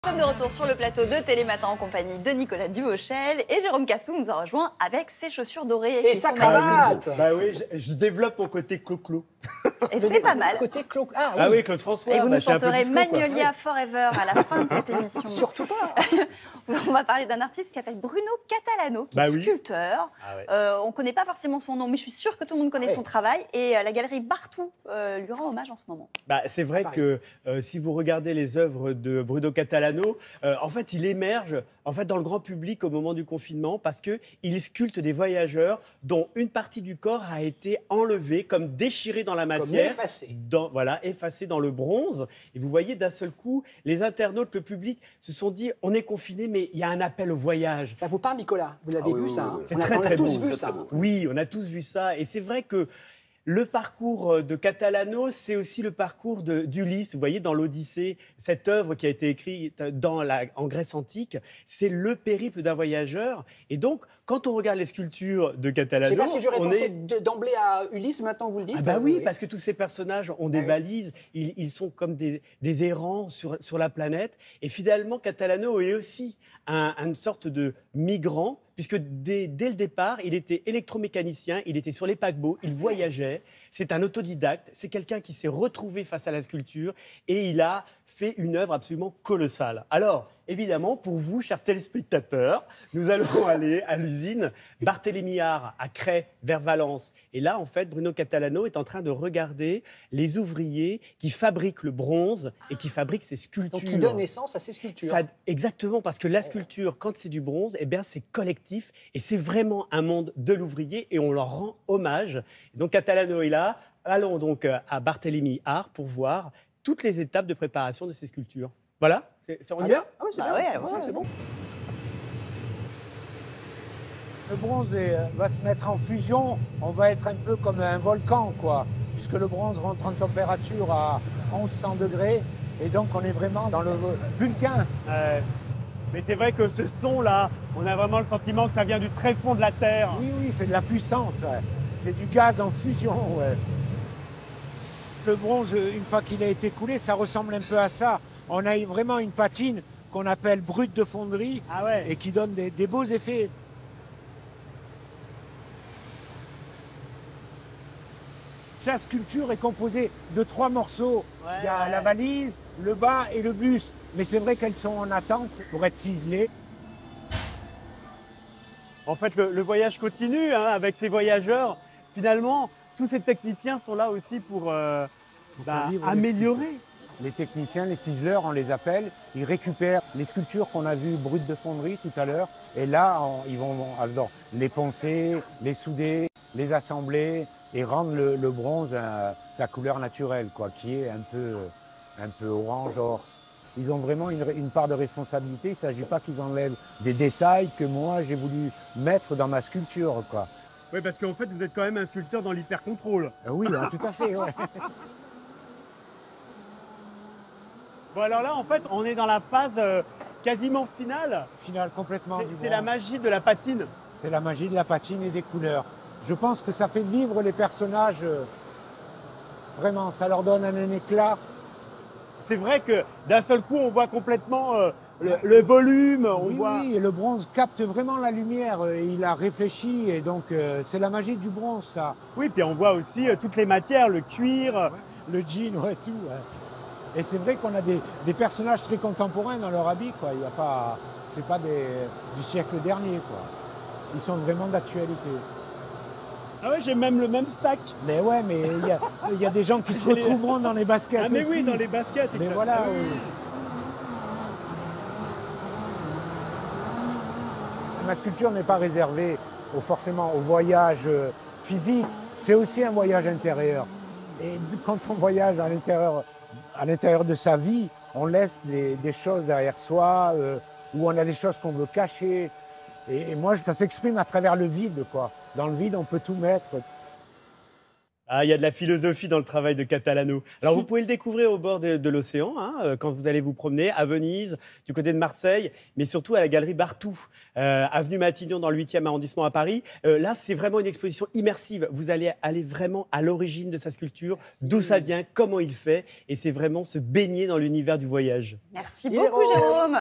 Nous sommes de retour sur le plateau de Télématin en compagnie de Nicolas Duvauchel et Jérôme Cassou nous a rejoint avec ses chaussures dorées. Et sa cravate. Bah oui, je développe mon côté clo-clo. Et c'est pas mal. Côté Claude. Ah oui, Claude François. Et vous bah, nous c'est un peu chanterez disco, quoi. Magnolia Forever à la fin de cette émission. Surtout pas. On va parler d'un artiste qui s'appelle Bruno Catalano, qui Bah est oui. sculpteur. Ah ouais. On ne connaît pas forcément son nom, mais je suis sûre que tout le monde connaît son travail. Et la galerie Bartou lui rend hommage en ce moment. Bah, c'est vrai que si vous regardez les œuvres de Bruno Catalano, en fait, il émerge dans le grand public au moment du confinement parce qu'il sculpte des voyageurs dont une partie du corps a été enlevée, comme déchirée dans la matière. effacée. Effacée dans le bronze. Et vous voyez, d'un seul coup, les internautes, le public se sont dit, on est confinés, mais il y a un appel au voyage. Ça vous parle, Nicolas? Vous l'avez vu, ça? C'est On très, a très tous beau. vu ça. Oui, on a tous vu ça. Et c'est vrai que le parcours de Catalano, c'est aussi le parcours d'Ulysse. Vous voyez, dans l'Odyssée, cette œuvre qui a été écrite en Grèce antique, c'est le périple d'un voyageur. Et donc, quand on regarde les sculptures de Je Catalano, sais pas si j'aurais on pensé est... d'emblée à Ulysse, maintenant vous le dites. Ah bah oui, parce que tous ces personnages ont des oui. valises, ils sont comme des errants sur la planète. Et finalement, Catalano est aussi une sorte de migrant, puisque dès le départ, il était électromécanicien, il était sur les paquebots, il voyageait. C'est un autodidacte, c'est quelqu'un qui s'est retrouvé face à la sculpture et il a fait une œuvre absolument colossale. Alors, évidemment, pour vous, chers téléspectateurs, nous allons aller à l'usine Barthélemy-Art à Cray, vers Valence. Et là, en fait, Bruno Catalano est en train de regarder les ouvriers qui fabriquent le bronze et qui fabriquent ces sculptures. Donc, qui donne naissance à ces sculptures. Exactement, parce que la sculpture, quand c'est du bronze, eh bien, c'est collectif et c'est vraiment un monde de l'ouvrier et on leur rend hommage. Donc, Catalano est là. Allons donc à Barthélemy-Art pour voir toutes les étapes de préparation de ces sculptures. Voilà, on y va? Ah oui, c'est Ah bien. ouais, c'est bon. Le bronze va se mettre en fusion, on va être un peu comme un volcan, quoi, puisque le bronze rentre en température à 1100 degrés, et donc on est vraiment dans le Vulcain. Mais c'est vrai que ce son-là, on a vraiment le sentiment que ça vient du très fond de la Terre. Oui, c'est de la puissance, ouais. C'est du gaz en fusion. Ouais. Le bronze, une fois qu'il a été coulé, ça ressemble un peu à ça. On a vraiment une patine qu'on appelle brute de fonderie et qui donne des beaux effets. Sa sculpture est composée de 3 morceaux. Il y a la valise, le bas et le buste. Mais c'est vrai qu'elles sont en attente pour être ciselées. En fait, le voyage continue avec ces voyageurs. Finalement, tous ces techniciens sont là aussi pour améliorer. Les techniciens, les ciseleurs, on les appelle. Ils récupèrent les sculptures qu'on a vues brutes de fonderie tout à l'heure. Et là, ils vont les poncer, les souder, les assembler et rendre le bronze sa couleur naturelle, quoi, qui est un peu orange, or. Ils ont vraiment une part de responsabilité. Il ne s'agit pas qu'ils enlèvent des détails que moi j'ai voulu mettre dans ma sculpture, quoi. Oui, parce qu'en fait, vous êtes quand même un sculpteur dans l'hyper-contrôle. Oui, tout à fait, ouais. Bon, alors là, en fait, on est dans la phase quasiment finale. Finale complètement du C'est la magie de la patine. C'est la magie de la patine et des couleurs. Je pense que ça fait vivre les personnages. Vraiment, ça leur donne un éclat. C'est vrai que d'un seul coup, on voit complètement le volume. Oui, et le bronze capte vraiment la lumière. Il a réfléchi et donc c'est la magie du bronze, ça. Oui, puis on voit aussi toutes les matières, le cuir. Le jean, tout. Ouais. Et c'est vrai qu'on a des personnages très contemporains dans leur habit, quoi. C'est pas du siècle dernier, quoi. Ils sont vraiment d'actualité. Ah ouais, j'ai même le même sac. Mais ouais, mais il y a des gens qui se retrouveront dans les baskets. Ah mais aussi. oui, dans les baskets. Mais voilà. Ma sculpture n'est pas réservée forcément au voyage physique, c'est aussi un voyage intérieur. Et quand on voyage à l'intérieur de sa vie, on laisse des choses derrière soi, ou on a des choses qu'on veut cacher. Et moi, ça s'exprime à travers le vide, quoi. Dans le vide, on peut tout mettre. Ah, il y a de la philosophie dans le travail de Catalano. Alors, vous pouvez le découvrir au bord de l'océan, hein, quand vous allez vous promener à Venise, du côté de Marseille, mais surtout à la galerie Bartou, avenue Matignon dans le 8e arrondissement à Paris. Là, c'est vraiment une exposition immersive. Vous allez aller vraiment à l'origine de sa sculpture, d'où ça vient, comment il fait, et c'est vraiment se baigner dans l'univers du voyage. Merci beaucoup, Jérôme.